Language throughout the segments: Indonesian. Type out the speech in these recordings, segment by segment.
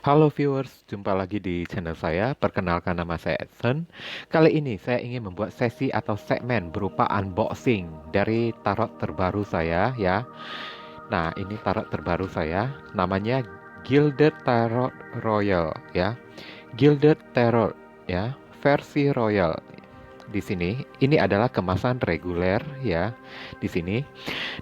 Halo viewers, jumpa lagi di channel saya. Perkenalkan nama saya Edson. Kali ini saya ingin membuat sesi atau segmen berupa unboxing dari tarot terbaru saya ya. Nah, ini tarot terbaru saya, namanya Gilded Tarot Royal ya. Gilded Tarot ya, versi Royal. Di sini, ini adalah kemasan reguler ya di sini.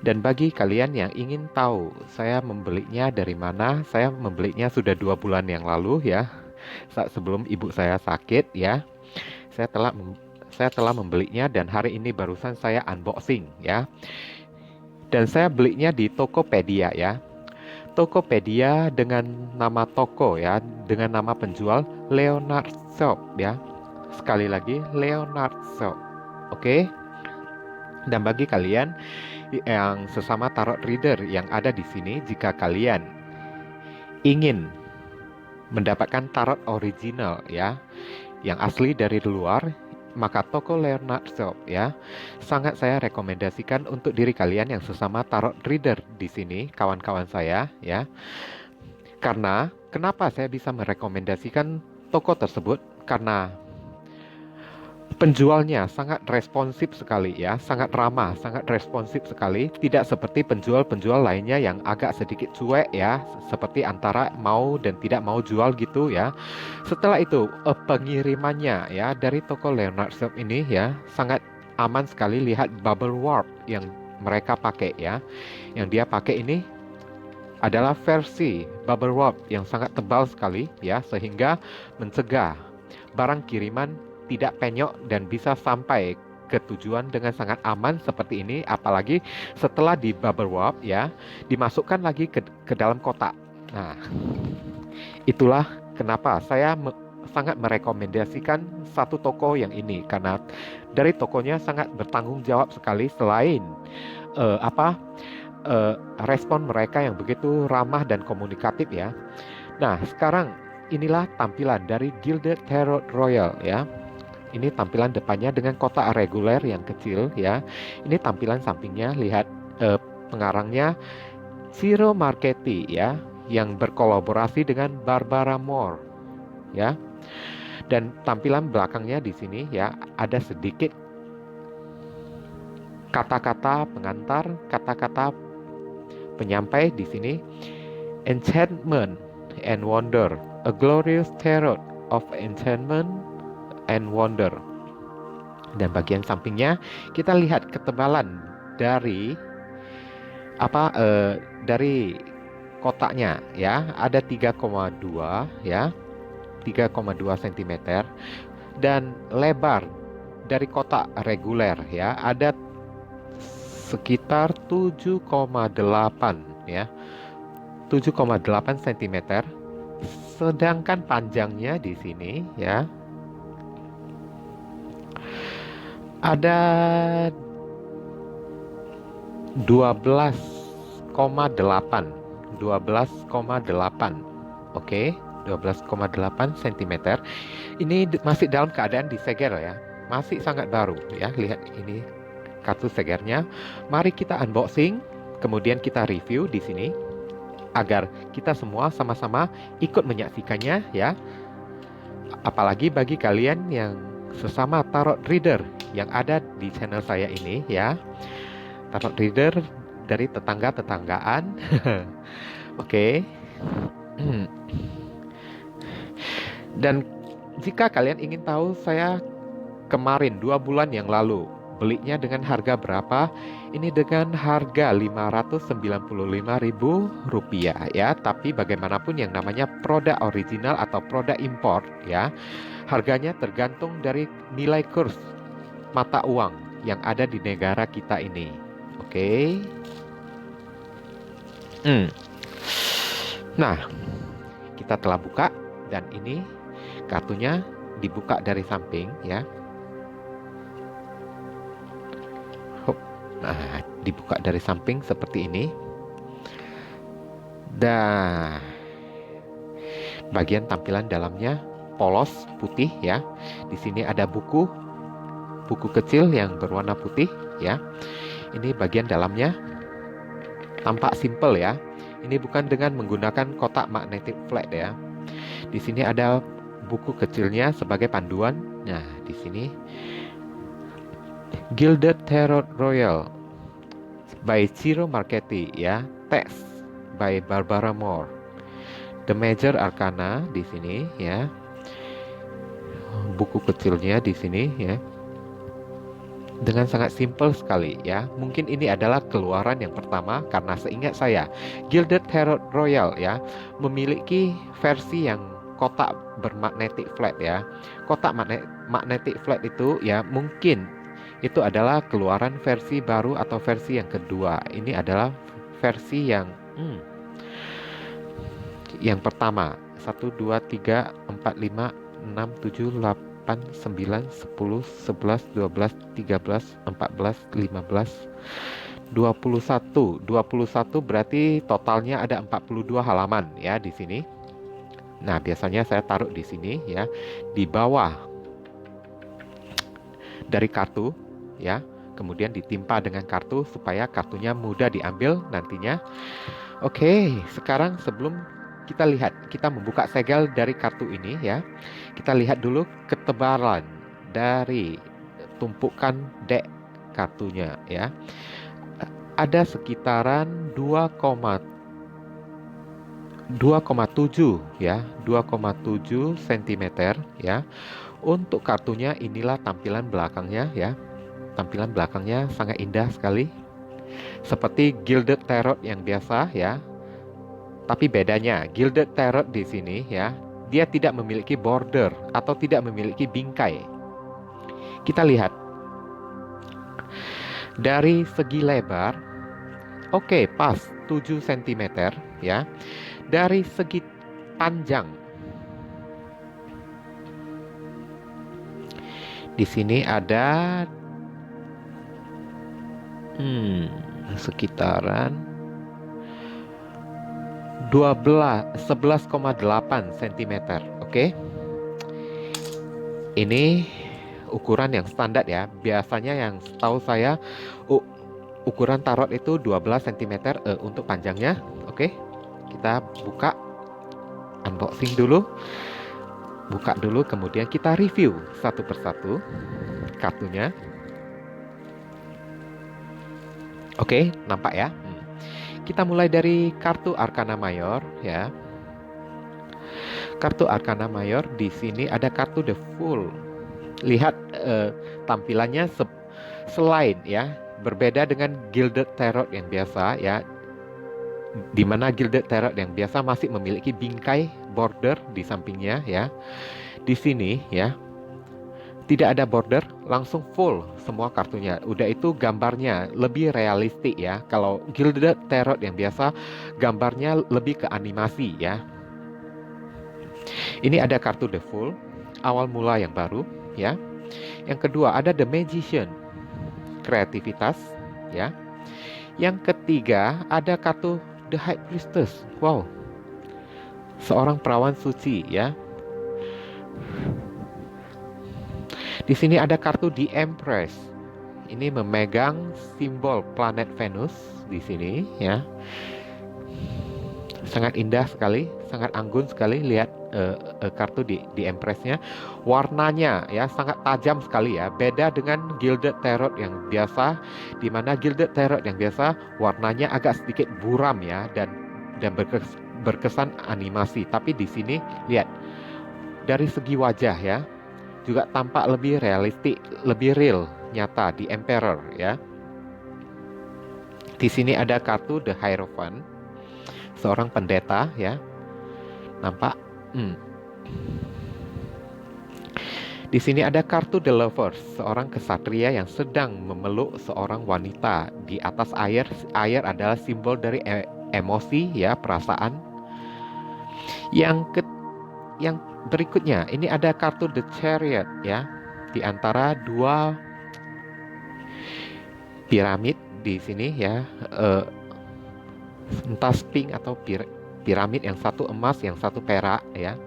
Dan bagi kalian yang ingin tahu saya membelinya dari mana, saya membelinya sudah 2 bulan yang lalu ya, saat sebelum ibu saya sakit ya. Saya telah saya telah membelinya dan hari ini barusan saya unboxing ya. Dan saya belinya di Tokopedia ya. Tokopedia dengan nama toko ya, dengan nama penjual Leonard Shop ya. Sekali lagi Leonard Shop. Oke. Dan bagi kalian yang sesama tarot reader yang ada di sini, jika kalian ingin mendapatkan tarot original ya, yang asli dari luar, maka toko Leonard Shop ya, sangat saya rekomendasikan untuk diri kalian yang sesama tarot reader di sini, kawan-kawan saya ya. Karena kenapa saya bisa merekomendasikan toko tersebut? Karena penjualnya sangat responsif sekali ya, sangat ramah, sangat responsif sekali. Tidak seperti penjual-penjual lainnya yang agak sedikit cuek ya, seperti antara mau dan tidak mau jual gitu ya. Setelah itu pengirimannya ya dari toko Leonard Shop ini ya sangat aman sekali. Lihat bubble wrap yang mereka pakai ya. Yang dia pakai ini adalah versi bubble wrap yang sangat tebal sekali ya, sehingga mencegah barang kiriman tidak penyok dan bisa sampai ke tujuan dengan sangat aman seperti ini. Apalagi setelah di bubble wrap ya, dimasukkan lagi ke dalam kotak. Nah, itulah kenapa saya sangat merekomendasikan satu toko yang ini, karena dari tokonya sangat bertanggung jawab sekali. Selain eh, apa respon mereka yang begitu ramah dan komunikatif ya. Nah, sekarang inilah tampilan dari Gilded Tarot Royal ya. Ini tampilan depannya dengan kotak reguler yang kecil ya. Ini tampilan sampingnya, lihat pengarangnya Ciro Marchetti ya, yang berkolaborasi dengan Barbara Moore ya. Dan tampilan belakangnya di sini ya, ada sedikit kata-kata pengantar, kata-kata penyampai di sini. Enchantment and Wonder, a glorious tarot of enchantment and wonder. Dan bagian sampingnya kita lihat ketebalan dari dari kotaknya ya, ada 3,2 ya, 3,2 cm, dan lebar dari kotak reguler ya ada sekitar 7,8 ya, 7,8 cm. Sedangkan panjangnya di sini ya ada 12,8 12,8. Oke, 12,8 cm. Ini masih dalam keadaan disegel ya, masih sangat baru ya. Lihat ini kartu segernya. Mari kita unboxing, kemudian kita review di sini agar kita semua sama-sama ikut menyaksikannya ya. Apalagi bagi kalian yang sesama tarot reader yang ada di channel saya ini ya. Tarot reader dari tetangga-tetanggaan. Oke. Dan jika kalian ingin tahu saya kemarin 2 bulan yang lalu belinya dengan harga berapa? Ini dengan harga Rp595.000 ya. Tapi bagaimanapun yang namanya produk original atau produk impor ya, harganya tergantung dari nilai kurs mata uang yang ada di negara kita ini. Oke. Nah, kita telah buka dan ini kartunya dibuka dari samping ya. Nah, dibuka dari samping seperti ini. Dan bagian tampilan dalamnya polos putih ya. Di sini ada buku kecil yang berwarna putih ya. Ini bagian dalamnya tampak simple ya. Ini bukan dengan menggunakan kotak magnetic flat ya. Di sini ada buku kecilnya sebagai panduan. Nah, di sini Gilded Tarot Royal by Ciro Marchetti ya. Text by Barbara Moore. The Major Arcana di sini ya. Buku kecilnya di sini ya. Dengan sangat simpel sekali ya. Mungkin ini adalah keluaran yang pertama karena seingat saya Gilded Tarot Royal ya memiliki versi yang kotak bermagnetic flat ya. Kotak magnetic flat itu ya mungkin itu adalah keluaran versi baru atau versi yang kedua. Ini adalah versi yang pertama. 1 2 3 4 5 6 7 8 9 10 11 12 13 14 15 21 berarti totalnya ada 42 halaman ya di sini. Nah, biasanya saya taruh di sini ya, di bawah dari kartu ya. Kemudian ditimpa dengan kartu supaya kartunya mudah diambil nantinya. Oke, sekarang sebelum kita lihat, kita membuka segel dari kartu ini ya. Kita lihat dulu ketebalan dari tumpukan deck kartunya ya. Ada sekitaran 2,7 ya, 2,7 cm ya. Untuk kartunya inilah tampilan belakangnya ya. Tampilan belakangnya sangat indah sekali. Seperti Gilded Tarot yang biasa ya. Tapi bedanya, Gilded Tarot di sini ya, dia tidak memiliki border atau tidak memiliki bingkai. Kita lihat dari segi lebar, oke, pas 7 cm ya. Dari segi panjang, di sini ada sekitaran 11,8 cm. Oke. Ini ukuran yang standar ya. Biasanya yang setahu saya ukuran tarot itu 12 cm untuk panjangnya. Oke. Kita buka, unboxing dulu. Buka dulu, kemudian kita review satu persatu kartunya. Oke, nampak ya. Kita mulai dari kartu Arcana Mayor ya. Kartu Arcana Mayor di sini ada kartu The Fool. Lihat tampilannya selain ya, berbeda dengan Gilded Tarot yang biasa ya. Di mana Gilded Tarot yang biasa masih memiliki bingkai border di sampingnya ya. Di sini ya tidak ada border, langsung full semua kartunya. Udah itu gambarnya lebih realistik ya. Kalau Gilded Tarot yang biasa gambarnya lebih ke animasi ya. Ini ada kartu The Fool, awal mula yang baru ya. Yang kedua ada The Magician, kreativitas ya. Yang ketiga ada kartu The High Priestess. Wow. Seorang perawan suci ya. Di sini ada kartu The Empress. Ini memegang simbol planet Venus di sini ya. Sangat indah sekali, sangat anggun sekali. Lihat kartu di Empress-nya. Warnanya ya sangat tajam sekali ya. Beda dengan Gilded Tarot yang biasa, di mana Gilded Tarot yang biasa warnanya agak sedikit buram ya dan berkesan animasi. Tapi di sini lihat dari segi wajah ya, juga tampak lebih realistik, lebih real, nyata di Emperor ya. Di sini ada kartu The Hierophant, seorang pendeta ya. Nampak? Di sini ada kartu The Lovers, seorang kesatria yang sedang memeluk seorang wanita di atas air. Air adalah simbol dari emosi ya, perasaan. Yang berikutnya, ini ada kartu The Chariot ya. Di antara dua piramid di sini ya, entah sphinx atau piramid, yang satu emas, yang satu perak ya.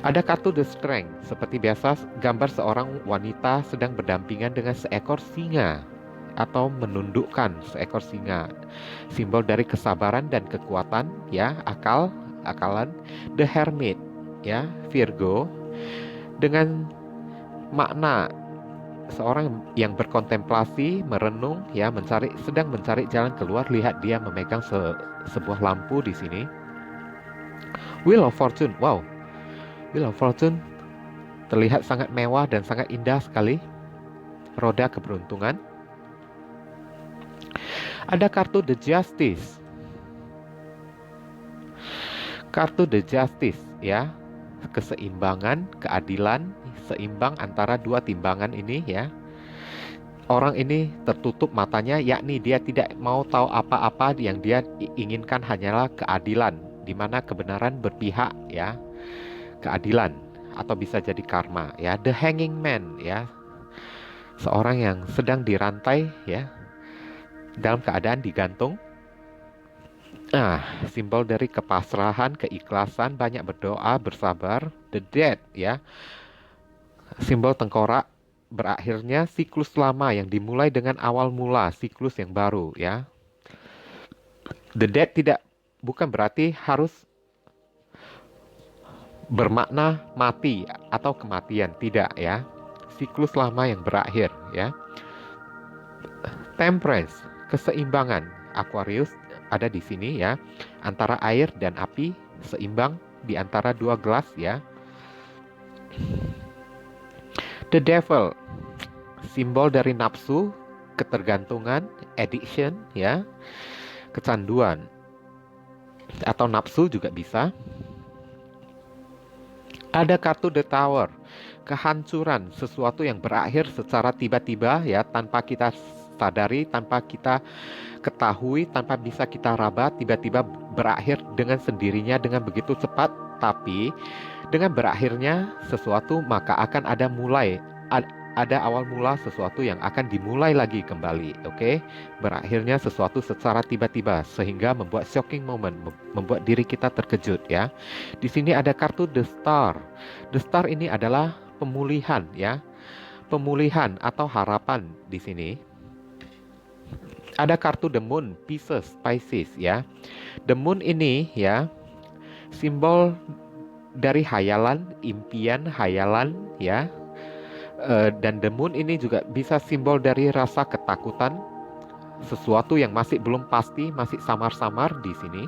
Ada kartu The Strength, seperti biasa gambar seorang wanita sedang berdampingan dengan seekor singa atau menundukkan seekor singa. Simbol dari kesabaran dan kekuatan ya, akal akalan. The Hermit, ya, Virgo, dengan makna seorang yang berkontemplasi, merenung, ya, sedang mencari jalan keluar. Lihat dia memegang sebuah lampu di sini. Wheel of Fortune, wow, Wheel of Fortune terlihat sangat mewah dan sangat indah sekali. Roda keberuntungan. Ada kartu The Justice. Kartu The Justice, ya, keseimbangan, keadilan, seimbang antara dua timbangan ini, ya. Orang ini tertutup matanya, yakni dia tidak mau tahu apa-apa. Yang dia inginkan hanyalah keadilan, di mana kebenaran berpihak, ya, keadilan, atau bisa jadi karma, ya. The Hanging Man, ya, seorang yang sedang dirantai, ya, dalam keadaan digantung. Simbol dari kepasrahan, keikhlasan, banyak berdoa, bersabar. The Dead, ya, simbol tengkorak, berakhirnya siklus lama yang dimulai dengan awal mula siklus yang baru, ya. The Dead bukan berarti harus bermakna mati atau kematian, tidak, ya. Siklus lama yang berakhir, ya. Temperance, keseimbangan. Aquarius ada di sini, ya, antara air dan api, seimbang di antara dua gelas, ya. The Devil, simbol dari nafsu, ketergantungan, addiction, ya, kecanduan, atau nafsu juga bisa. Ada kartu The Tower, kehancuran, sesuatu yang berakhir secara tiba-tiba, ya, tanpa kita sadari, tanpa kita ketahui, tanpa bisa kita raba, tiba-tiba berakhir dengan sendirinya, dengan begitu cepat. Tapi dengan berakhirnya sesuatu, maka akan ada awal mula sesuatu yang akan dimulai lagi kembali, oke? Berakhirnya sesuatu secara tiba-tiba sehingga membuat shocking moment, membuat diri kita terkejut, ya. Di sini ada kartu The Star. The Star ini adalah pemulihan, ya. Pemulihan atau harapan di sini. Ada kartu The Moon, Pisces, ya. The Moon ini, ya, simbol dari hayalan, impian, hayalan, ya. Dan The Moon ini juga bisa simbol dari rasa ketakutan, sesuatu yang masih belum pasti, masih samar-samar di sini.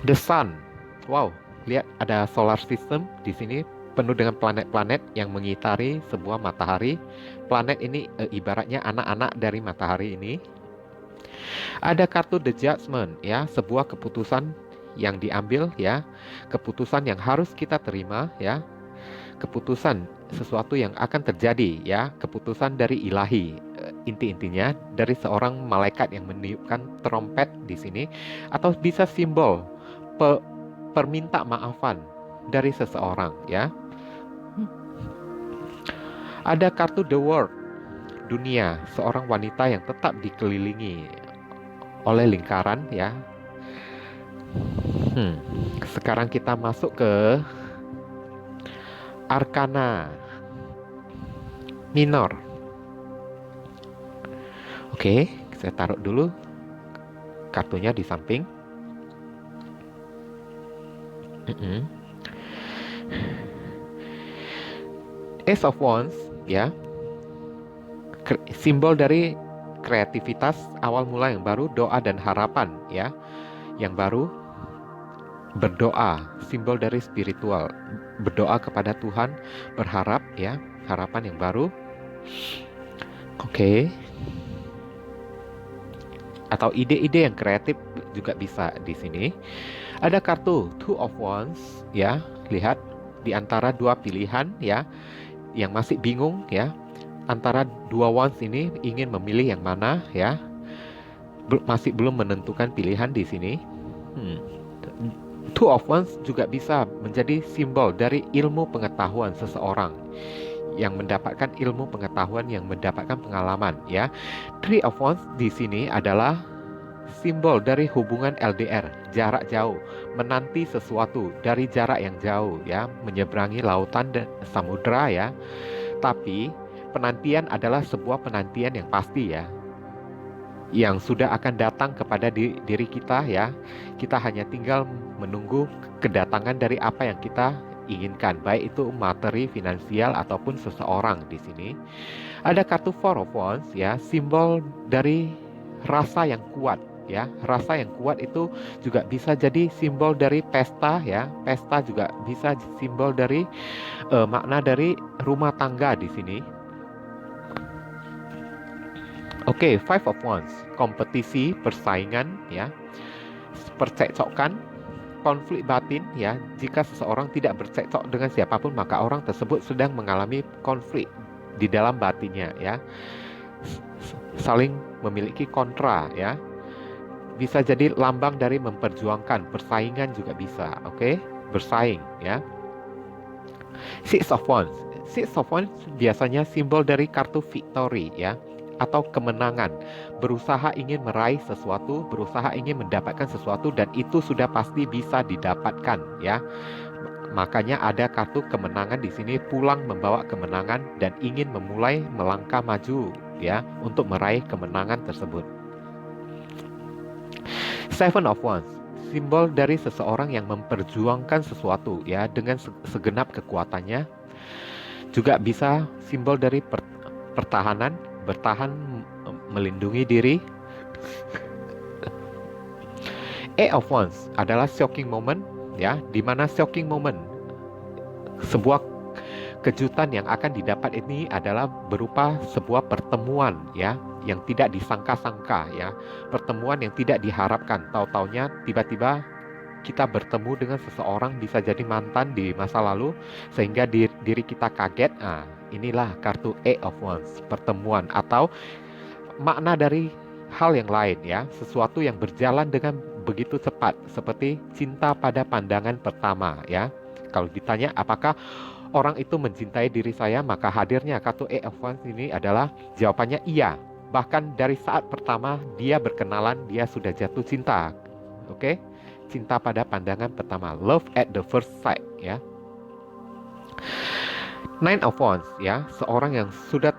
The Sun, wow, lihat ada solar system di sini, penuh dengan planet-planet yang mengitari sebuah matahari. Planet ini ibaratnya anak-anak dari matahari ini. Ada kartu The Judgment, ya, sebuah keputusan yang diambil, ya, keputusan yang harus kita terima, ya, keputusan sesuatu yang akan terjadi, ya, keputusan dari ilahi, inti-intinya dari seorang malaikat yang meniupkan trompet di sini, atau bisa simbol perminta maafan dari seseorang, ya. Ada kartu The World, dunia, seorang wanita yang tetap dikelilingi oleh lingkaran, ya. Sekarang kita masuk ke Arkana Minor. Oke, saya taruh dulu kartunya di samping. Ace of Wands, ya, simbol dari kreativitas, awal mula yang baru, doa dan harapan, ya, yang baru. Berdoa, simbol dari spiritual, berdoa kepada Tuhan, berharap, ya, harapan yang baru. Oke. Atau ide-ide yang kreatif juga bisa di sini. Ada kartu Two of Wands, ya, lihat di antara dua pilihan, ya, yang masih bingung, ya, antara dua wands ini ingin memilih yang mana, ya, masih belum menentukan pilihan di sini. Two of Wands juga bisa menjadi simbol dari ilmu pengetahuan seseorang yang mendapatkan ilmu pengetahuan, yang mendapatkan pengalaman, ya. Three of Wands di sini adalah simbol dari hubungan LDR, jarak jauh, menanti sesuatu dari jarak yang jauh, ya, menyeberangi lautan dan samudra, ya. Tapi penantian adalah sebuah penantian yang pasti, ya. yang sudah akan datang kepada diri kita ya. Kita hanya tinggal menunggu kedatangan dari apa yang kita inginkan, baik itu materi, finansial ataupun seseorang di sini. Ada kartu Four of Wands ya, simbol dari rasa yang kuat ya. Rasa yang kuat itu juga bisa jadi simbol dari pesta ya. Pesta juga bisa simbol dari makna dari rumah tangga di sini. Oke, Five of Wands, kompetisi, persaingan ya, percekcokan, konflik batin ya. Jika seseorang tidak bercekcok dengan siapapun, maka orang tersebut sedang mengalami konflik di dalam batinnya ya. Saling memiliki kontra ya. Bisa jadi lambang dari memperjuangkan, persaingan juga bisa, oke? Bersaing ya. Six of Wands. Six of Wands biasanya simbol dari kartu victory ya, atau kemenangan. Berusaha ingin meraih sesuatu, berusaha ingin mendapatkan sesuatu, dan itu sudah pasti bisa didapatkan ya. Makanya ada kartu kemenangan di sini, pulang membawa kemenangan dan ingin memulai melangkah maju ya untuk meraih kemenangan tersebut. Seven of Wands, simbol dari seseorang yang memperjuangkan sesuatu ya dengan segenap kekuatannya. Juga bisa simbol dari pertahanan, bertahan, melindungi diri. Eight of Wands adalah shocking moment ya, di mana shocking moment, sebuah kejutan yang akan didapat ini adalah berupa sebuah pertemuan ya yang tidak disangka-sangka ya, pertemuan yang tidak diharapkan. Tahu-taunya tiba-tiba kita bertemu dengan seseorang, bisa jadi mantan di masa lalu, sehingga diri kita kaget. Inilah kartu Eight of Wands, pertemuan atau makna dari hal yang lain ya, sesuatu yang berjalan dengan begitu cepat seperti cinta pada pandangan pertama ya. Kalau ditanya apakah orang itu mencintai diri saya, maka hadirnya kartu Eight of Wands ini adalah jawabannya iya. Bahkan dari saat pertama dia berkenalan, dia sudah jatuh cinta. Oke? Cinta pada pandangan pertama, love at the first sight ya. Nine of Wands ya, seorang yang sudah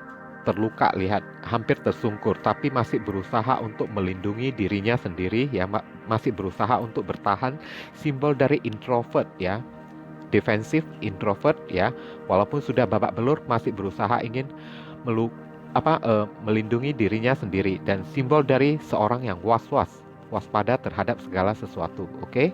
terluka, lihat hampir tersungkur, tapi masih berusaha untuk melindungi dirinya sendiri ya, masih berusaha untuk bertahan. Simbol dari introvert ya, defensif introvert ya, walaupun sudah babak belur masih berusaha ingin melindungi dirinya sendiri. Dan simbol dari seorang yang waspada terhadap segala sesuatu. Oke?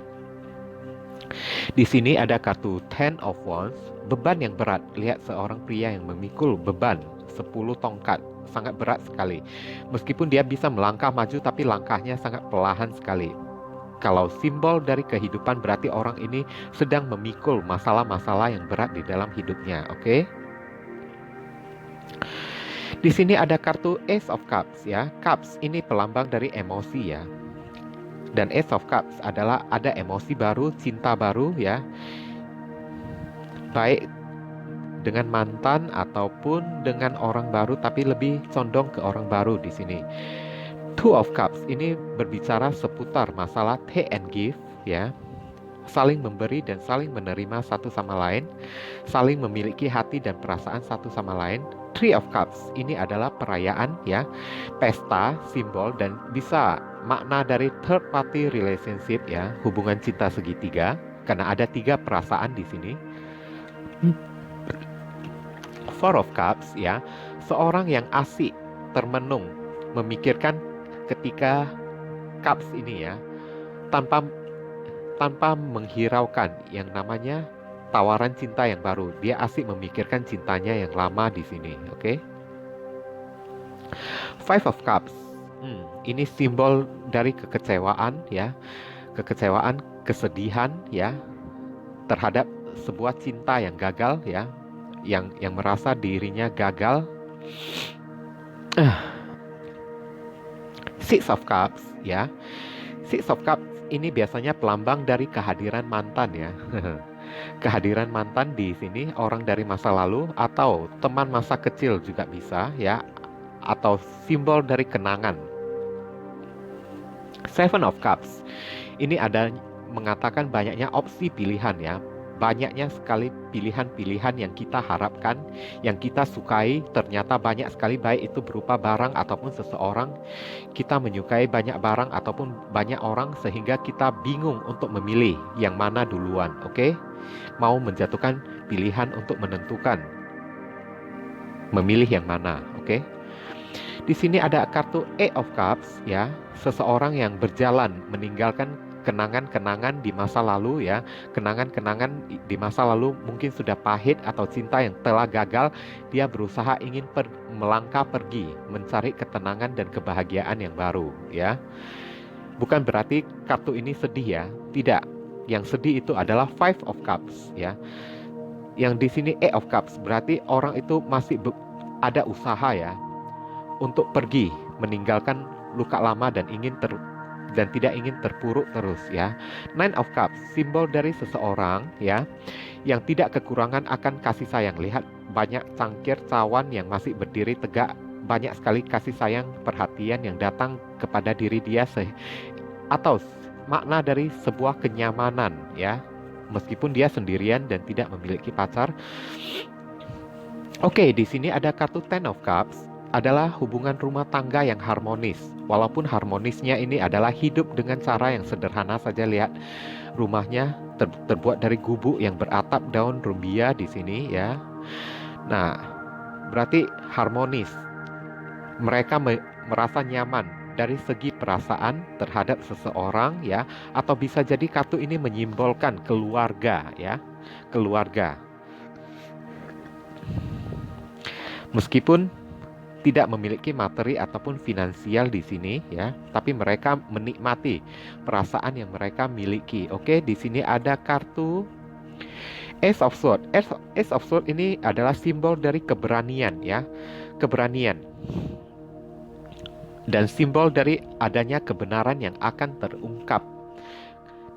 Di sini ada kartu Ten of Wands, beban yang berat. Lihat seorang pria yang memikul beban 10 tongkat, sangat berat sekali. Meskipun dia bisa melangkah maju, tapi langkahnya sangat perlahan sekali. Kalau simbol dari kehidupan, berarti orang ini sedang memikul masalah-masalah yang berat di dalam hidupnya. Oke? Di sini ada kartu Ace of Cups ya. Cups ini pelambang dari emosi ya. Dan Ace of Cups adalah ada emosi baru, cinta baru ya. Baik dengan mantan ataupun dengan orang baru, tapi lebih condong ke orang baru di sini. Two of Cups ini berbicara seputar masalah take and give ya. Saling memberi dan saling menerima satu sama lain, saling memiliki hati dan perasaan satu sama lain. Three of Cups ini adalah perayaan ya, pesta, simbol, dan bisa makna dari third party relationship ya, hubungan cinta segitiga, karena ada 3 perasaan di sini. Four of Cups ya, seorang yang asik, termenung, memikirkan ketika cups ini ya, tanpa menghiraukan yang namanya tawaran cinta yang baru. Dia asik memikirkan cintanya yang lama di sini, oke? Five of Cups. Ini simbol dari kekecewaan ya. Kekecewaan, kesedihan ya terhadap sebuah cinta yang gagal ya. Yang merasa dirinya gagal. Six of Cups ya. Six of Cups ini biasanya pelambang dari kehadiran mantan ya. Kehadiran mantan di sini orang dari masa lalu atau teman masa kecil juga bisa ya, atau simbol dari kenangan. Seven of Cups ini ada mengatakan banyaknya opsi pilihan ya. banyaknya sekali pilihan-pilihan yang kita harapkan, yang kita sukai, ternyata banyak sekali, baik itu berupa barang ataupun seseorang. Kita menyukai banyak barang ataupun banyak orang sehingga kita bingung untuk memilih yang mana duluan, oke? Mau menjatuhkan pilihan untuk menentukan memilih yang mana, oke? Di sini ada kartu Eight of Cups ya, seseorang yang berjalan meninggalkan kenangan-kenangan di masa lalu ya, kenangan-kenangan di masa lalu mungkin sudah pahit atau cinta yang telah gagal, dia berusaha ingin melangkah pergi, mencari ketenangan dan kebahagiaan yang baru ya. Bukan berarti kartu ini sedih ya, tidak. Yang sedih itu adalah Five of Cups ya. Yang di sini Eight of Cups berarti orang itu masih ada usaha ya untuk pergi, meninggalkan luka lama dan tidak ingin terpuruk terus ya. Nine of Cups, simbol dari seseorang ya yang tidak kekurangan akan kasih sayang. Lihat banyak cangkir cawan yang masih berdiri tegak, banyak sekali kasih sayang, perhatian yang datang kepada diri dia atau makna dari sebuah kenyamanan ya. Meskipun dia sendirian dan tidak memiliki pacar. Oke, di sini ada kartu Ten of Cups, adalah hubungan rumah tangga yang harmonis. Walaupun harmonisnya ini adalah hidup dengan cara yang sederhana saja. Lihat rumahnya terbuat dari gubuk yang beratap daun rumbia di sini ya. Nah, berarti harmonis. Mereka merasa nyaman dari segi perasaan terhadap seseorang ya, atau bisa jadi kartu ini menyimbolkan keluarga ya, keluarga. Meskipun tidak memiliki materi ataupun finansial di sini ya, tapi mereka menikmati perasaan yang mereka miliki. Oke, di sini ada kartu Ace of Swords. Ace of Swords ini adalah simbol dari keberanian ya, keberanian. Dan simbol dari adanya kebenaran yang akan terungkap.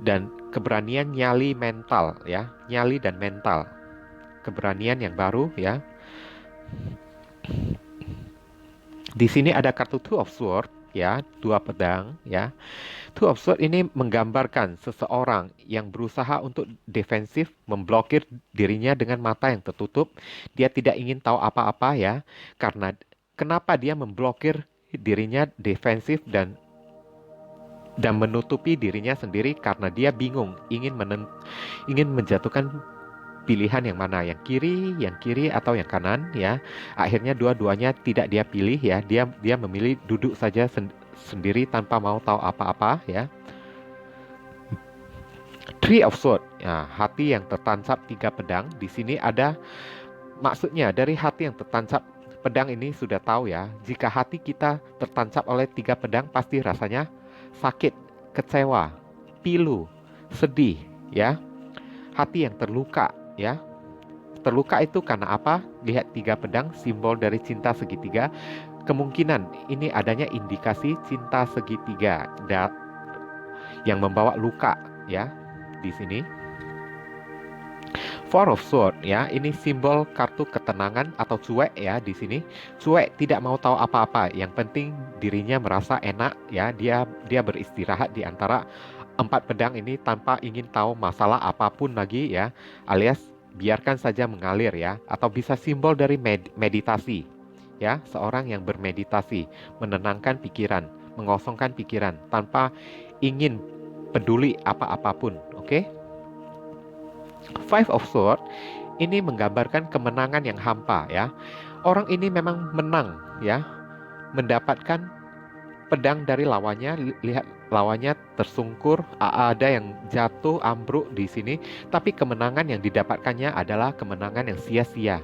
Dan keberanian nyali mental ya, nyali dan mental. Keberanian yang baru ya. Di sini ada kartu Two of Swords ya, dua pedang ya. Two of Swords ini menggambarkan seseorang yang berusaha untuk defensif, memblokir dirinya dengan mata yang tertutup. Dia tidak ingin tahu apa-apa ya. Karena kenapa dia memblokir dirinya defensif dan menutupi dirinya sendiri? Karena dia bingung, ingin menjatuhkan pilihan yang mana, yang kiri atau yang kanan ya. Akhirnya dua-duanya tidak dia pilih ya. Dia memilih duduk saja sendiri tanpa mau tahu apa-apa ya. Three of Swords ya, hati yang tertancap tiga pedang. Di sini ada maksudnya dari hati yang tertancap pedang ini sudah tahu ya. Jika hati kita tertancap oleh tiga pedang, pasti rasanya sakit, kecewa, pilu, sedih ya. Hati yang terluka ya. Terluka itu karena apa? Lihat tiga pedang, simbol dari cinta segitiga. Kemungkinan ini adanya indikasi cinta segitiga yang membawa luka ya di sini. Four of Swords ya, ini simbol kartu ketenangan atau cuek ya di sini. Cuek, tidak mau tahu apa-apa. Yang penting dirinya merasa enak ya. Dia beristirahat di antara empat pedang ini tanpa ingin tahu masalah apapun lagi ya, alias biarkan saja mengalir ya. Atau bisa simbol dari meditasi ya, seorang yang bermeditasi, menenangkan pikiran, mengosongkan pikiran tanpa ingin peduli apa-apapun. Oke? Five of Swords ini menggambarkan kemenangan yang hampa ya. Orang ini memang menang ya, mendapatkan pedang dari lawannya. Lihat lawannya tersungkur, ada yang jatuh ambruk di sini, tapi kemenangan yang didapatkannya adalah kemenangan yang sia-sia,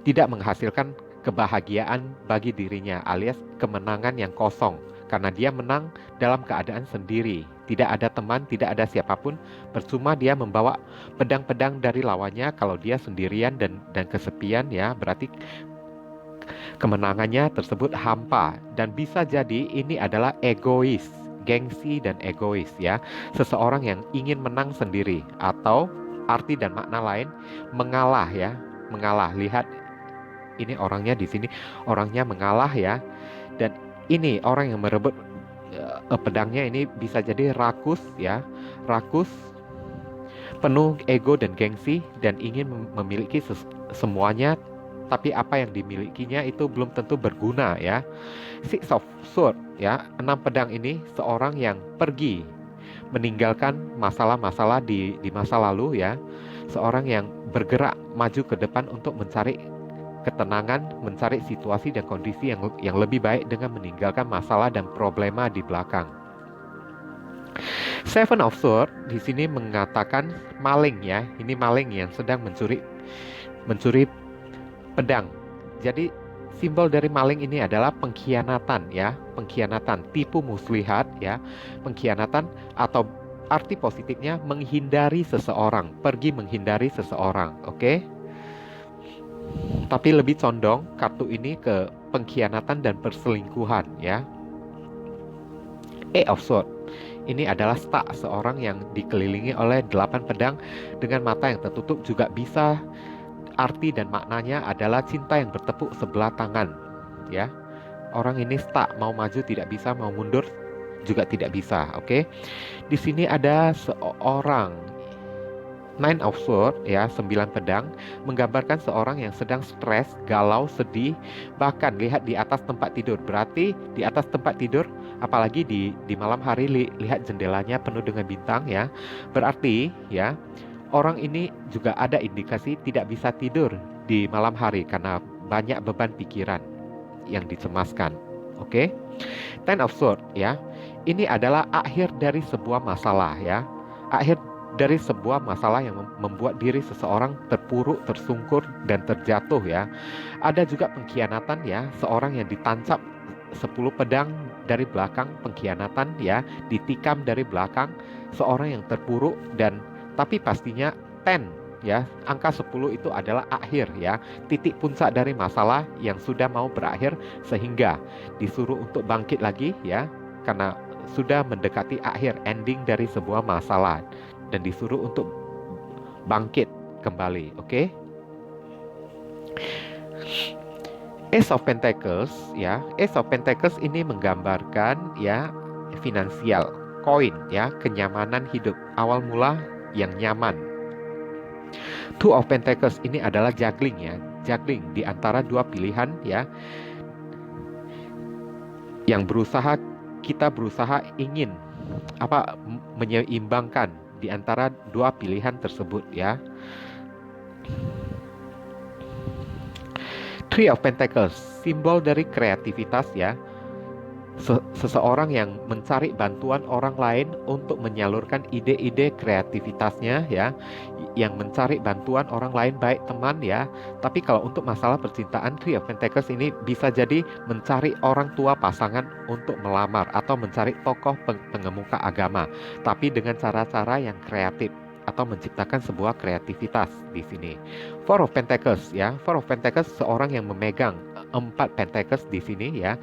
tidak menghasilkan kebahagiaan bagi dirinya, alias kemenangan yang kosong, karena dia menang dalam keadaan sendiri, tidak ada teman, tidak ada siapapun. Percuma dia membawa pedang-pedang dari lawannya kalau dia sendirian dan kesepian ya, berarti kemenangannya tersebut hampa. Dan bisa jadi ini adalah egois, gengsi dan egois ya. Seseorang yang ingin menang sendiri, atau arti dan makna lain mengalah ya, mengalah. Lihat ini orangnya di sini, orangnya mengalah ya. Dan ini orang yang merebut pedangnya ini bisa jadi rakus ya, rakus. penuh ego dan gengsi dan ingin memiliki semuanya, tapi apa yang dimilikinya itu belum tentu berguna ya. Six of Swords ya, 6 pedang ini seorang yang pergi meninggalkan masalah-masalah di masa lalu ya. Seorang yang bergerak maju ke depan untuk mencari ketenangan, mencari situasi dan kondisi yang lebih baik dengan meninggalkan masalah dan problema di belakang. Seven of Swords di sini mengatakan maling ya. Ini maling yang sedang mencuri pedang. Jadi simbol dari maling ini adalah pengkhianatan ya, pengkhianatan, tipu muslihat ya, pengkhianatan atau arti positifnya menghindari seseorang, pergi menghindari seseorang, oke? Tapi lebih condong kartu ini ke pengkhianatan dan perselingkuhan ya. Eight of Swords ini adalah stak, seorang yang dikelilingi oleh 8 pedang dengan mata yang tertutup, juga bisa arti dan maknanya adalah cinta yang bertepuk sebelah tangan ya. Orang ini stuck, mau maju tidak bisa, mau mundur juga tidak bisa, oke? Di sini ada seorang Nine of Swords ya, 9 pedang, menggambarkan seorang yang sedang stres, galau, sedih, bahkan lihat di atas tempat tidur. Berarti di atas tempat tidur, apalagi di malam hari, lihat jendelanya penuh dengan bintang ya. Berarti ya, orang ini juga ada indikasi tidak bisa tidur di malam hari karena banyak beban pikiran yang dicemaskan. Oke? Ten of Swords ya. Ini adalah akhir dari sebuah masalah ya. Akhir dari sebuah masalah yang membuat diri seseorang terpuruk, tersungkur dan terjatuh ya. Ada juga pengkhianatan ya, seorang yang ditancap 10 pedang dari belakang, pengkhianatan ya, ditikam dari belakang, seorang yang terpuruk dan tapi pastinya 10 ya, angka 10 itu adalah akhir ya, titik puncak dari masalah yang sudah mau berakhir sehingga disuruh untuk bangkit lagi ya, karena sudah mendekati akhir, ending dari sebuah masalah dan disuruh untuk bangkit kembali, oke? Ace of Pentacles ya, Ace of Pentacles ini menggambarkan ya finansial, koin ya, kenyamanan hidup, awal mula yang nyaman. Two of Pentacles ini adalah juggling ya, juggling di antara dua pilihan ya, yang kita berusaha ingin menyeimbangkan di antara dua pilihan tersebut ya. Three of Pentacles, simbol dari kreativitas ya. Seseorang yang mencari bantuan orang lain untuk menyalurkan ide-ide kreativitasnya ya, yang mencari bantuan orang lain, baik teman ya. Tapi kalau untuk masalah percintaan, Three of Pentacles ini bisa jadi mencari orang tua pasangan untuk melamar atau mencari tokoh pengemuka agama, tapi dengan cara-cara yang kreatif atau menciptakan sebuah kreativitas di sini. Four of Pentacles ya, Four of Pentacles seorang yang memegang 4 Pentacles di sini ya,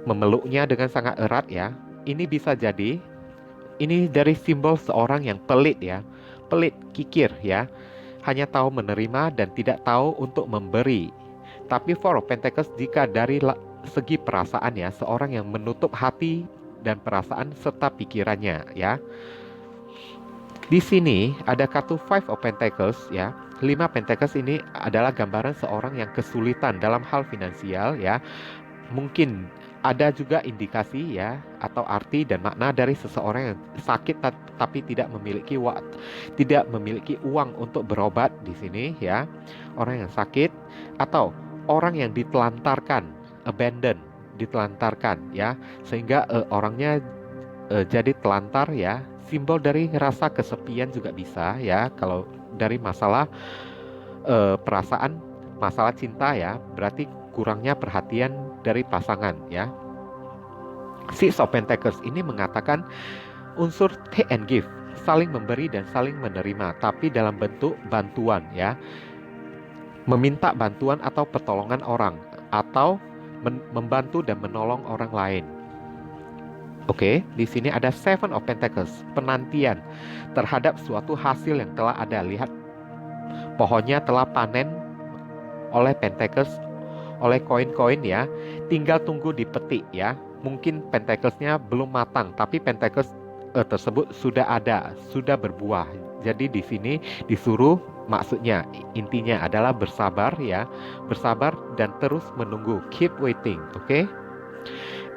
memeluknya dengan sangat erat ya. Ini bisa jadi ini dari simbol seorang yang pelit ya, pelit, kikir ya, hanya tahu menerima dan tidak tahu untuk memberi. Tapi Four of Pentacles jika dari segi perasaan ya, seorang yang menutup hati dan perasaan serta pikirannya ya. Di sini ada kartu Five of Pentacles ya. 5 Pentacles ini adalah gambaran seorang yang kesulitan dalam hal finansial ya. Mungkin ada juga indikasi ya atau arti dan makna dari seseorang yang sakit tapi tidak memiliki uang untuk berobat di sini ya. Orang yang sakit atau orang yang ditelantarkan, abandon, ditelantarkan ya, sehingga orangnya jadi telantar ya. Simbol dari rasa kesepian juga bisa ya. Kalau dari masalah perasaan, masalah cinta ya, berarti kurangnya perhatian dari pasangan ya. Six of Pentacles ini mengatakan unsur take and give, saling memberi dan saling menerima, tapi dalam bentuk bantuan ya, meminta bantuan atau pertolongan orang, atau membantu dan menolong orang lain. Oke, di sini ada Seven of Pentacles, penantian terhadap suatu hasil yang telah ada. Lihat, pohonnya telah panen oleh Pentacles, oleh koin-koin ya, tinggal tunggu dipetik ya. Mungkin Pentacles-nya belum matang, tapi Pentacles tersebut sudah ada, sudah berbuah. Jadi di sini disuruh, maksudnya intinya adalah bersabar ya, bersabar dan terus menunggu, keep waiting, oke?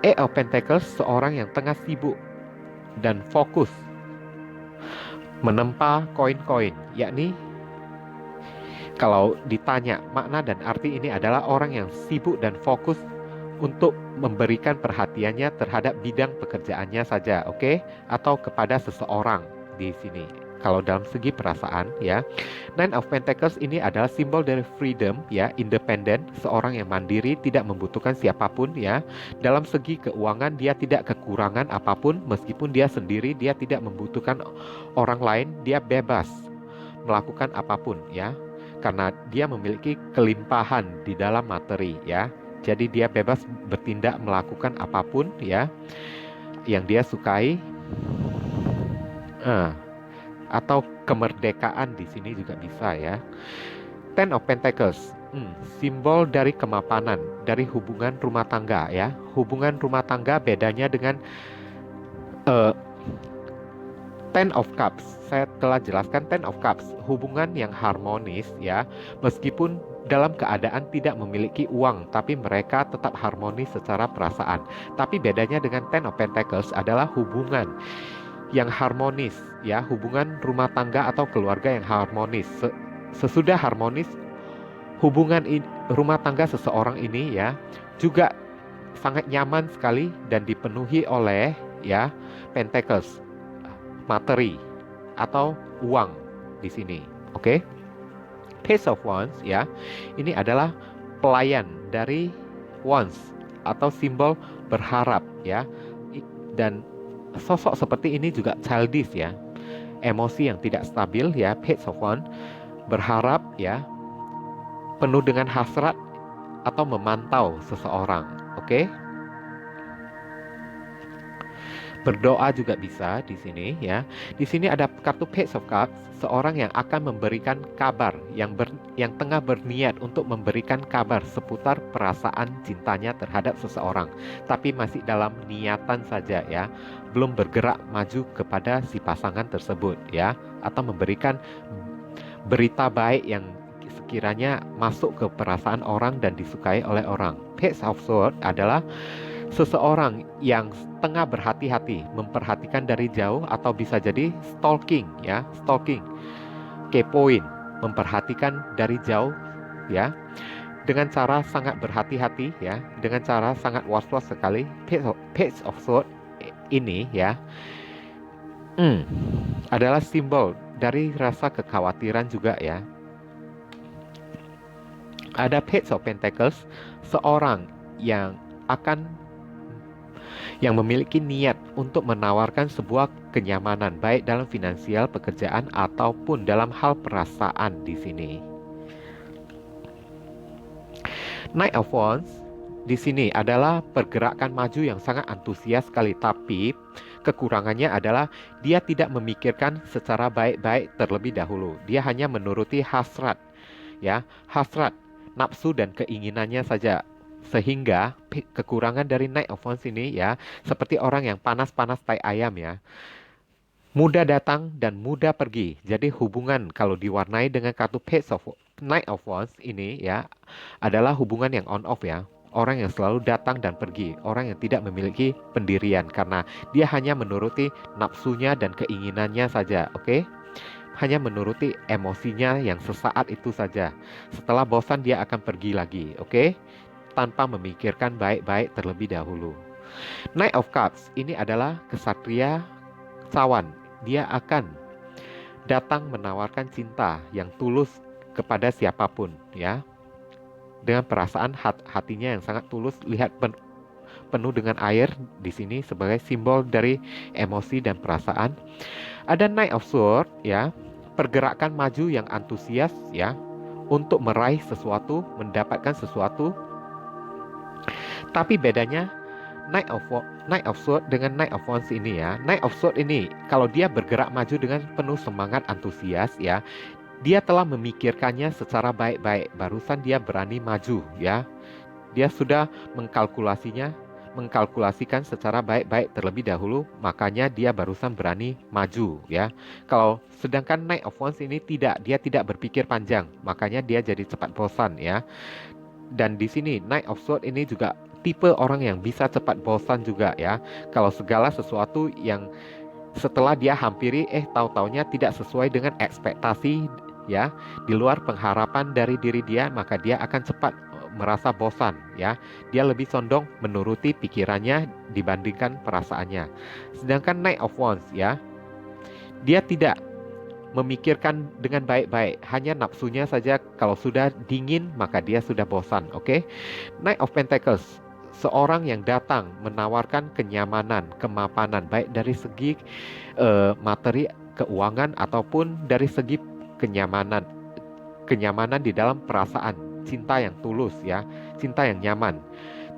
Eight of Pentacles, seorang yang tengah sibuk dan fokus menempa koin-koin, yakni kalau ditanya makna dan arti ini adalah orang yang sibuk dan fokus untuk memberikan perhatiannya terhadap bidang pekerjaannya saja, oke? Atau kepada seseorang di sini. Kalau dalam segi perasaan ya, Nine of Pentacles ini adalah simbol dari freedom ya, independen, seorang yang mandiri, tidak membutuhkan siapapun ya. Dalam segi keuangan dia tidak kekurangan apapun, meskipun dia sendiri, dia tidak membutuhkan orang lain, dia bebas melakukan apapun ya. Karena dia memiliki kelimpahan di dalam materi ya. Jadi dia bebas bertindak melakukan apapun ya yang dia sukai. Atau kemerdekaan di sini juga bisa ya. Ten of Pentacles, simbol dari kemapanan, dari hubungan rumah tangga ya. Hubungan rumah tangga bedanya dengan Ten of Cups. Saya telah jelaskan Ten of Cups, hubungan yang harmonis ya. Meskipun dalam keadaan tidak memiliki uang, tapi mereka tetap harmonis secara perasaan. Tapi bedanya dengan Ten of Pentacles adalah hubungan yang harmonis ya, hubungan rumah tangga atau keluarga yang harmonis. Sesudah harmonis, hubungan rumah tangga seseorang ini ya juga sangat nyaman sekali dan dipenuhi oleh ya Pentacles, materi atau uang di sini. Oke? Page of Wands ya. Ini adalah pelayan dari Wands atau simbol berharap ya. Dan sosok seperti ini juga childish ya. Emosi yang tidak stabil ya, Page of Wands, berharap ya, penuh dengan hasrat atau memantau seseorang. Oke? Berdoa juga bisa di sini ya. Di sini ada kartu Page of Cups, seorang yang akan memberikan kabar, yang tengah berniat untuk memberikan kabar seputar perasaan cintanya terhadap seseorang, tapi masih dalam niatan saja ya, belum bergerak maju kepada si pasangan tersebut ya, atau memberikan berita baik yang sekiranya masuk ke perasaan orang dan disukai oleh orang. Page of Swords adalah seseorang yang tengah berhati-hati, memperhatikan dari jauh, atau bisa jadi stalking ya, stalking, kepoin, memperhatikan dari jauh ya, dengan cara sangat berhati-hati ya, dengan cara sangat was-was sekali. Page of Swords ini ya adalah simbol dari rasa kekhawatiran juga ya. Ada Page of Pentacles, seorang yang memiliki niat untuk menawarkan sebuah kenyamanan baik dalam finansial, pekerjaan ataupun dalam hal perasaan di sini. Knight of Wands di sini adalah pergerakan maju yang sangat antusias sekali, tapi kekurangannya adalah dia tidak memikirkan secara baik-baik terlebih dahulu. Dia hanya menuruti hasrat ya, hasrat, nafsu dan keinginannya saja. Sehingga kekurangan dari Knight of Wands ini ya, seperti orang yang panas-panas tai ayam ya, mudah datang dan mudah pergi. Jadi hubungan kalau diwarnai dengan kartu Page of Knight of Wands ini ya, adalah hubungan yang on off ya. Orang yang selalu datang dan pergi, orang yang tidak memiliki pendirian karena dia hanya menuruti nafsunya dan keinginannya saja, oke? Hanya menuruti emosinya yang sesaat itu saja. Setelah bosan dia akan pergi lagi, oke? Tanpa memikirkan baik-baik terlebih dahulu. Knight of Cups ini adalah kesatria cawan. Dia akan datang menawarkan cinta yang tulus kepada siapapun ya. Dengan perasaan hatinya yang sangat tulus. Lihat penuh dengan air di sini sebagai simbol dari emosi dan perasaan. Ada Knight of Swords ya, pergerakan maju yang antusias ya, untuk meraih sesuatu, mendapatkan sesuatu. Tapi bedanya Knight of Swords dengan Knight of Wands ini ya. Knight of Swords ini kalau dia bergerak maju dengan penuh semangat antusias ya, dia telah memikirkannya secara baik-baik. Barusan dia berani maju ya. Dia sudah mengkalkulasinya mengkalkulasikan secara baik-baik terlebih dahulu, makanya dia barusan berani maju ya. Kalau sedangkan Knight of Wands ini tidak, dia tidak berpikir panjang, makanya dia jadi cepat bosan ya. Dan di sini Knight of Swords ini juga tipe orang yang bisa cepat bosan juga ya. Kalau segala sesuatu yang setelah dia hampiri, tahu-taunya tidak sesuai dengan ekspektasi ya, di luar pengharapan dari diri dia, maka dia akan cepat merasa bosan ya. Dia lebih condong menuruti pikirannya dibandingkan perasaannya. Sedangkan Knight of Wands ya, dia tidak memikirkan dengan baik-baik, hanya nafsunya saja. Kalau sudah dingin maka dia sudah bosan. Oke. Knight of Pentacles, seorang yang datang menawarkan kenyamanan, kemapanan, baik dari segi materi, keuangan, ataupun dari segi kenyamanan di dalam perasaan, cinta yang tulus ya, cinta yang nyaman.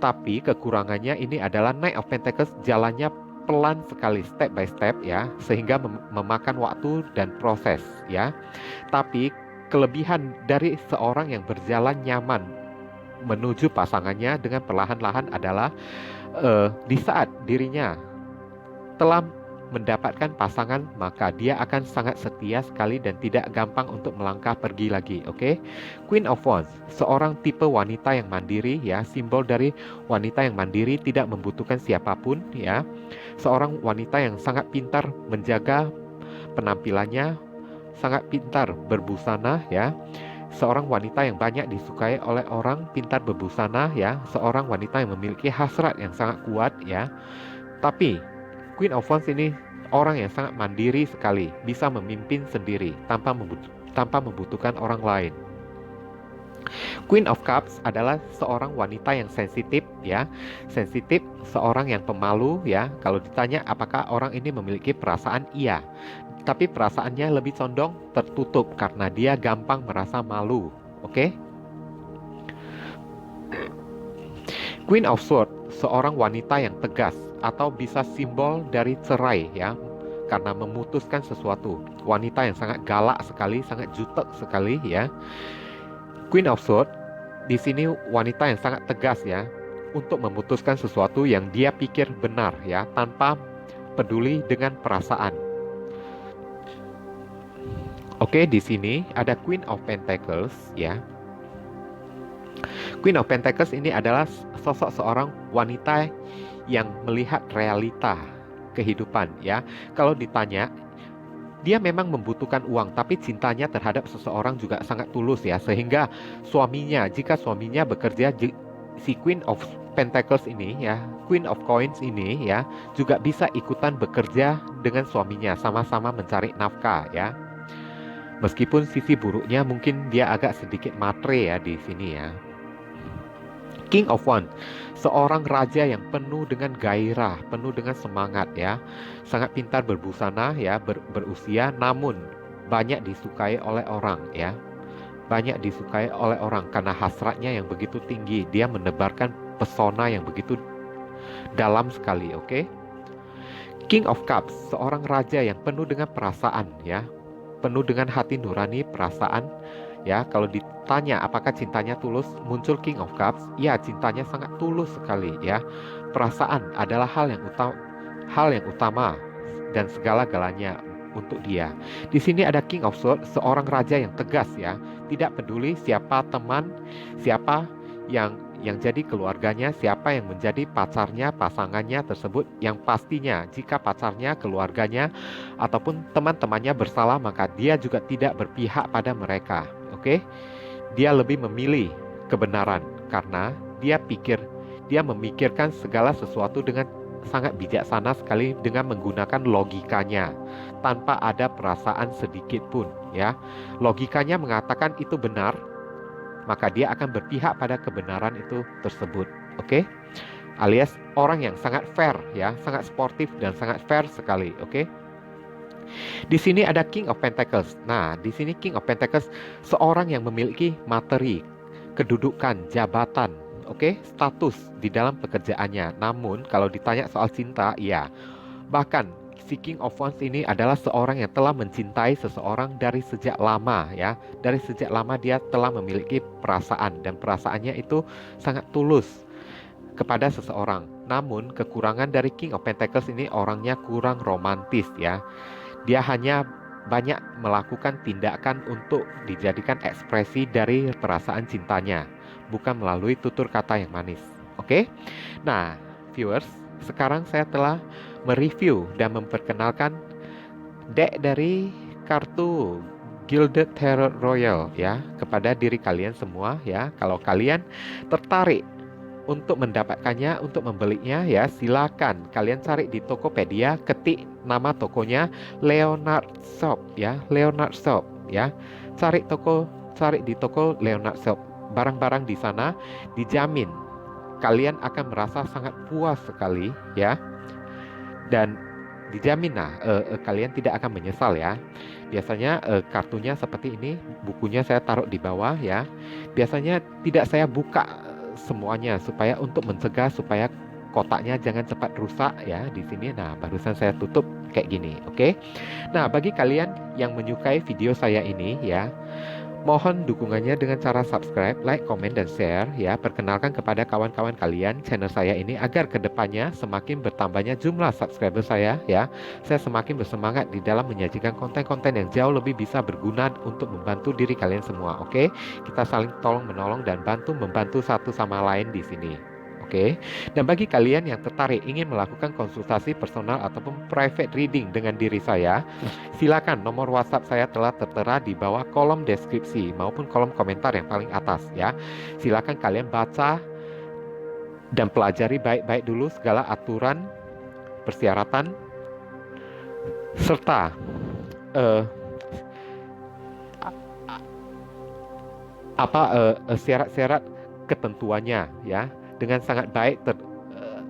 Tapi kekurangannya ini adalah Knight of Pentacles jalannya pelan sekali, step by step ya, sehingga memakan waktu dan proses ya. Tapi kelebihan dari seorang yang berjalan nyaman menuju pasangannya dengan perlahan-lahan adalah di saat dirinya telah mendapatkan pasangan, maka dia akan sangat setia sekali dan tidak gampang untuk melangkah pergi lagi. Oke. Queen of Wands, seorang tipe wanita yang mandiri ya, simbol dari wanita yang mandiri, tidak membutuhkan siapapun ya. Seorang wanita yang sangat pintar menjaga penampilannya, sangat pintar berbusana ya. Seorang wanita yang banyak disukai oleh orang, pintar berbusana ya. Seorang wanita yang memiliki hasrat yang sangat kuat ya. Tapi Queen of Wands ini orang yang sangat mandiri sekali, bisa memimpin sendiri tanpa membutuhkan orang lain. Queen of Cups adalah seorang wanita yang sensitif ya. Sensitif, seorang yang pemalu ya. Kalau ditanya apakah orang ini memiliki perasaan, iya. Tapi perasaannya lebih condong tertutup karena dia gampang merasa malu. Oke? Queen of Swords, seorang wanita yang tegas atau bisa simbol dari cerai ya, karena memutuskan sesuatu. Wanita yang sangat galak sekali, sangat jutek sekali ya. Queen of Swords di sini wanita yang sangat tegas ya, untuk memutuskan sesuatu yang dia pikir benar ya, tanpa peduli dengan perasaan. Oke, di sini ada Queen of Pentacles ya. Queen of Pentacles ini adalah sosok seorang wanita yang melihat realita kehidupan ya. Kalau ditanya, dia memang membutuhkan uang, tapi cintanya terhadap seseorang juga sangat tulus ya. Sehingga jika suaminya bekerja, si Queen of Pentacles ini ya, Queen of Coins ini ya, juga bisa ikutan bekerja dengan suaminya, sama-sama mencari nafkah ya. Meskipun sisi buruknya mungkin dia agak sedikit matre ya di sini ya. King of Wands, seorang raja yang penuh dengan gairah, penuh dengan semangat ya. Sangat pintar berbusana ya, berusia, namun banyak disukai oleh orang ya. Banyak disukai oleh orang karena hasratnya yang begitu tinggi. Dia menebarkan pesona yang begitu dalam sekali, oke? King of Cups, seorang raja yang penuh dengan perasaan ya. Penuh dengan hati nurani, perasaan ya. Kalau ditanya apakah cintanya tulus, muncul King of Cups. Ya, cintanya sangat tulus sekali ya. Perasaan adalah hal yang utama dan segala-galanya untuk dia. Di sini ada King of Swords, seorang raja yang tegas ya. Tidak peduli siapa teman, siapa yang jadi keluarganya, siapa yang menjadi pacarnya, pasangannya tersebut. Yang pastinya jika pacarnya, keluarganya, ataupun teman-temannya bersalah, maka dia juga tidak berpihak pada mereka. Oke? Dia lebih memilih kebenaran karena dia memikirkan segala sesuatu dengan sangat bijaksana sekali, dengan menggunakan logikanya tanpa ada perasaan sedikit pun ya. Logikanya mengatakan itu benar, maka dia akan berpihak pada kebenaran itu tersebut. Oke? Alias orang yang sangat fair ya, sangat sportif dan sangat fair sekali. Oke? Di sini ada King of Pentacles. Nah, di sini King of Pentacles seorang yang memiliki materi, kedudukan, jabatan, oke, status di dalam pekerjaannya. Namun kalau ditanya soal cinta, ya. Bahkan si King of Wands ini adalah seorang yang telah mencintai seseorang dari sejak lama ya. Dari sejak lama dia telah memiliki perasaan, dan perasaannya itu sangat tulus kepada seseorang. Namun kekurangan dari King of Pentacles ini orangnya kurang romantis ya. Dia hanya banyak melakukan tindakan untuk dijadikan ekspresi dari perasaan cintanya, bukan melalui tutur kata yang manis. Oke? Nah, viewers, sekarang saya telah mereview dan memperkenalkan deck dari kartu Gilded Tarot Royal ya kepada diri kalian semua ya. Kalau kalian tertarik untuk mendapatkannya, untuk membelinya ya, silakan kalian cari di Tokopedia, ketik nama tokonya Leonard Shop ya, Leonard Shop ya. Cari di toko Leonard Shop. Barang-barang di sana dijamin kalian akan merasa sangat puas sekali ya. Dan dijamin kalian tidak akan menyesal ya. Biasanya kartunya seperti ini, bukunya saya taruh di bawah ya. Biasanya tidak saya buka semuanya supaya untuk mencegah supaya kotaknya jangan cepat rusak ya di sini. Nah, barusan saya tutup kayak gini, oke? Nah, bagi kalian yang menyukai video saya ini ya, mohon dukungannya dengan cara subscribe, like, komen, dan share ya. Perkenalkan kepada kawan-kawan kalian channel saya ini agar kedepannya semakin bertambahnya jumlah subscriber saya ya. Saya semakin bersemangat di dalam menyajikan konten-konten yang jauh lebih bisa berguna untuk membantu diri kalian semua. Oke, kita saling tolong menolong dan bantu membantu satu sama lain di sini. Oke, dan bagi kalian yang tertarik ingin melakukan konsultasi personal ataupun private reading dengan diri saya, silakan nomor WhatsApp saya telah tertera di bawah kolom deskripsi maupun kolom komentar yang paling atas ya. Silakan kalian baca dan pelajari baik-baik dulu segala aturan, persyaratan, serta syarat-syarat ketentuannya ya, dengan sangat baik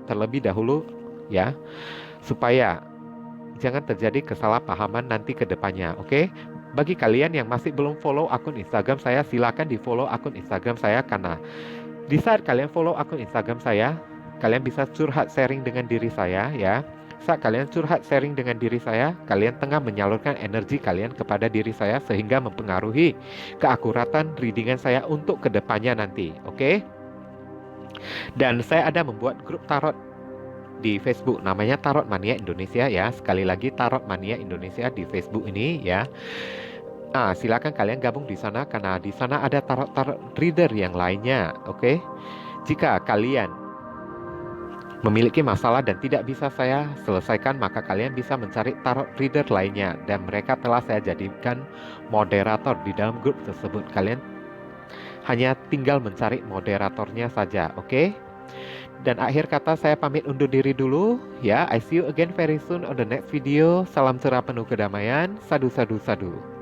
terlebih dahulu ya, supaya jangan terjadi kesalahpahaman nanti ke depannya. Oke? Bagi kalian yang masih belum follow akun Instagram saya, silakan di follow akun Instagram saya, karena di saat kalian follow akun Instagram saya, kalian bisa curhat sharing dengan diri saya ya. Saat kalian curhat sharing dengan diri saya, kalian tengah menyalurkan energi kalian kepada diri saya sehingga mempengaruhi keakuratan readingan saya untuk kedepannya nanti. Oke? Dan saya ada membuat grup tarot di Facebook, namanya Tarot Mania Indonesia ya. Sekali lagi, Tarot Mania Indonesia di Facebook ini ya. Silakan kalian gabung di sana karena di sana ada tarot reader yang lainnya. Oke? Jika kalian memiliki masalah dan tidak bisa saya selesaikan, maka kalian bisa mencari tarot reader lainnya dan mereka telah saya jadikan moderator di dalam grup tersebut. Kalian hanya tinggal mencari moderatornya saja, oke? Dan akhir kata saya pamit undur diri dulu ya. I see you again very soon on the next video. Salam cerah penuh kedamaian. Sadu sadu sadu.